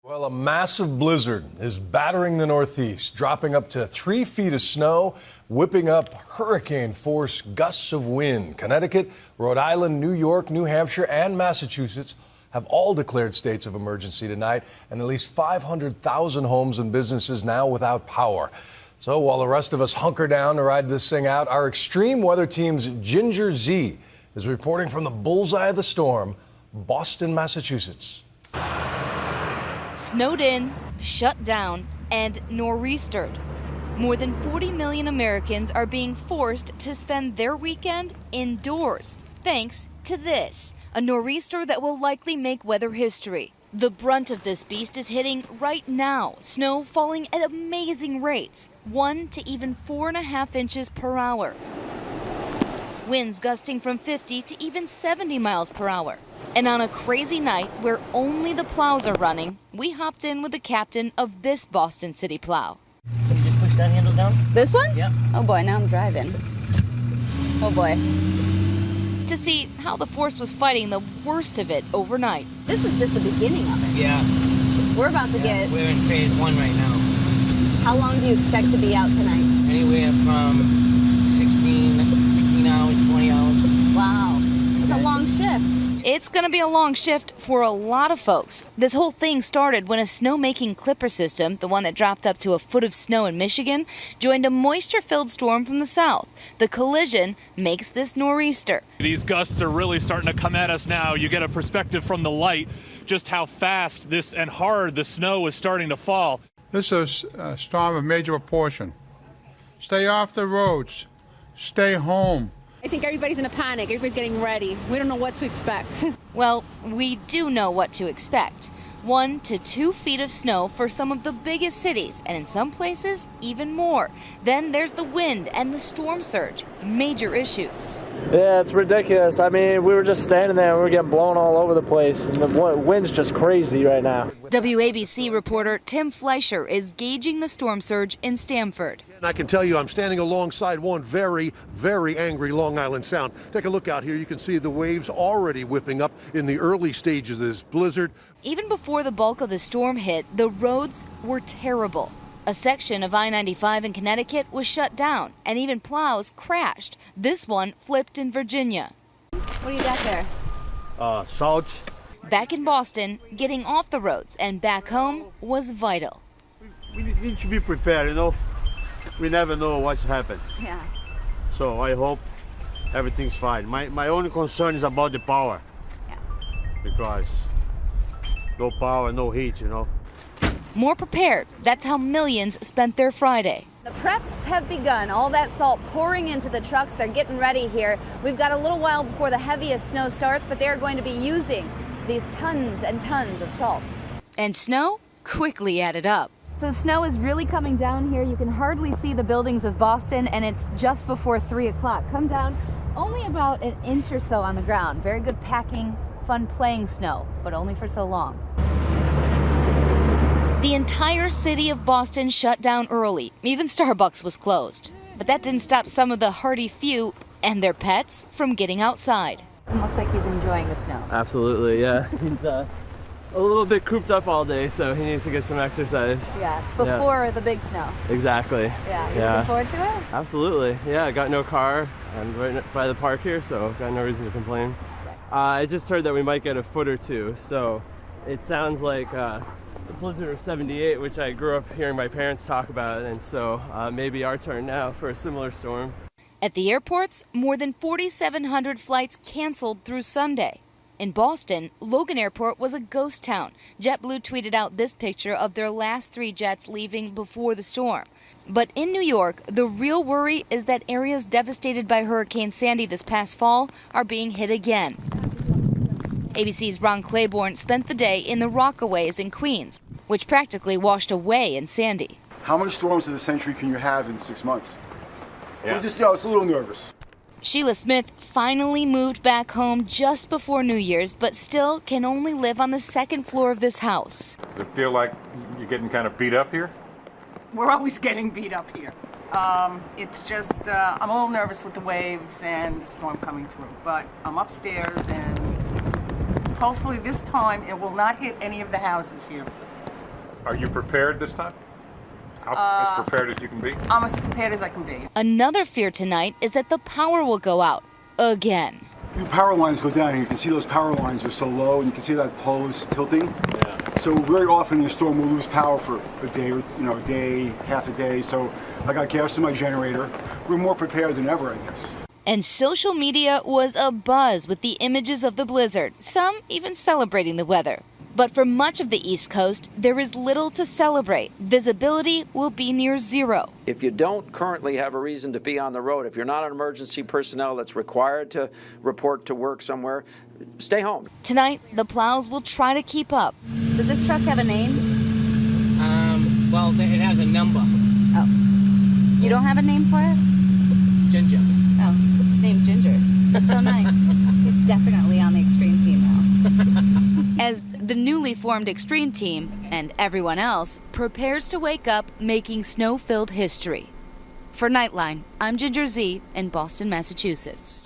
Well, a massive blizzard is battering the Northeast, dropping up to 3 feet of snow, whipping up hurricane-force gusts of wind. Connecticut, Rhode Island, New York, New Hampshire, and Massachusetts have all declared states of emergency tonight, and at least 500,000 homes and businesses now without power. So while the rest of us hunker down to ride this thing out, our extreme weather team's Ginger Z is reporting from the bullseye of the storm, Boston, Massachusetts. Snowed in, shut down, and nor'eastered. More than 40 million Americans are being forced to spend their weekend indoors, thanks to this, a nor'easter that will likely make weather history. The brunt of this beast is hitting right now, snow falling at amazing rates, 1 to even 4.5 inches per hour. Winds gusting from 50 to even 70 miles per hour. And on a crazy night where only the plows are running, we hopped in with the captain of this Boston City plow. Can you just push that handle down? This one? Yeah. Oh boy, now I'm driving. Oh boy. To see how the force was fighting the worst of it overnight. This is just the beginning of it. Yeah. We're about to get... We're in phase 1 right now. How long do you expect to be out tonight? Anywhere from 16 hours, 20 hours. Wow. It's a long shift. It's going to be a long shift for a lot of folks. This whole thing started when a snow-making clipper system, the one that dropped up to a foot of snow in Michigan, joined a moisture-filled storm from the south. The collision makes this nor'easter. These gusts are really starting to come at us now. You get a perspective from the light, just how fast this and hard the snow is starting to fall. This is a storm of major proportion. Stay off the roads. Stay home. I think everybody's in a panic. Everybody's getting ready. We don't know what to expect. Well, we do know what to expect. 1 to 2 feet of snow for some of the biggest cities, and in some places, even more. Then there's the wind and the storm surge. Major issues. Yeah, it's ridiculous. I mean, we were just standing there and we were getting blown all over the place, and the wind's just crazy right now. WABC reporter Tim Fleischer is gauging the storm surge in Stamford. And I can tell you I'm standing alongside one very, very angry Long Island Sound. Take a look out here. You can see the waves already whipping up in the early stages of this blizzard. Even before the bulk of the storm hit, the roads were terrible. A section of I-95 in Connecticut was shut down, and even plows crashed. This one flipped in Virginia. What do you got there? Salt. Back in Boston, getting off the roads and back home was vital. We need to be prepared, you know. We never know what's happened. Yeah. So I hope everything's fine. My only concern is about the power. Yeah. Because no power, no heat, you know. More prepared. That's how millions spent their Friday. The preps have begun. All that salt pouring into the trucks. They're getting ready here. We've got a little while before the heaviest snow starts, but they're going to be using these tons and tons of salt. And snow quickly added up. So the snow is really coming down here. You can hardly see the buildings of Boston, and it's just before 3 o'clock. Come down only about an inch or so on the ground. Very good packing, fun playing snow, but only for so long. The entire city of Boston shut down early. Even Starbucks was closed. But that didn't stop some of the hardy few and their pets from getting outside. It looks like he's enjoying the snow. Absolutely, yeah. He's a little bit cooped up all day, so he needs to get some exercise. Yeah, before the big snow. Exactly. Yeah, you looking forward to it? Absolutely, yeah. I got no car. I'm right by the park here, so got no reason to complain. I just heard that we might get a foot or two, so it sounds like the blizzard of '78, which I grew up hearing my parents talk about, and so maybe our turn now for a similar storm. At the airports, more than 4,700 flights canceled through Sunday. In Boston, Logan Airport was a ghost town. JetBlue tweeted out this picture of their last 3 jets leaving before the storm. But in New York, the real worry is that areas devastated by Hurricane Sandy this past fall are being hit again. ABC's Ron Claiborne spent the day in the Rockaways in Queens, which practically washed away in Sandy. How many storms of the century can you have in 6 months? Yeah. We're just, it's a little nervous. Sheila Smith finally moved back home just before New Year's, but still can only live on the 2nd floor of this house. Does it feel like you're getting kind of beat up here? We're always getting beat up here. It's just, I'm a little nervous with the waves and the storm coming through, but I'm upstairs and hopefully this time it will not hit any of the houses here. Are you prepared this time? As prepared as you can be? I'm as prepared as I can be. Another fear tonight is that the power will go out again. The power lines go down, and you can see those power lines are so low, and you can see that pole is tilting. Yeah. So very often in the storm, we'll lose power for a day, a day, half a day. So I got gas in my generator. We're more prepared than ever, I guess. And social media was abuzz with the images of the blizzard, some even celebrating the weather. But for much of the East Coast, there is little to celebrate. Visibility will be near zero. If you don't currently have a reason to be on the road, if you're not an emergency personnel that's required to report to work somewhere, stay home. Tonight, the plows will try to keep up. Does this truck have a name? Well, it has a number. Oh. You don't have a name for it? Ginger. Oh, it's named Ginger. That's so nice. He's definitely on the extreme team now. As the newly formed Extreme Team and everyone else prepares to wake up making snow-filled history. For Nightline, I'm Ginger Z in Boston, Massachusetts.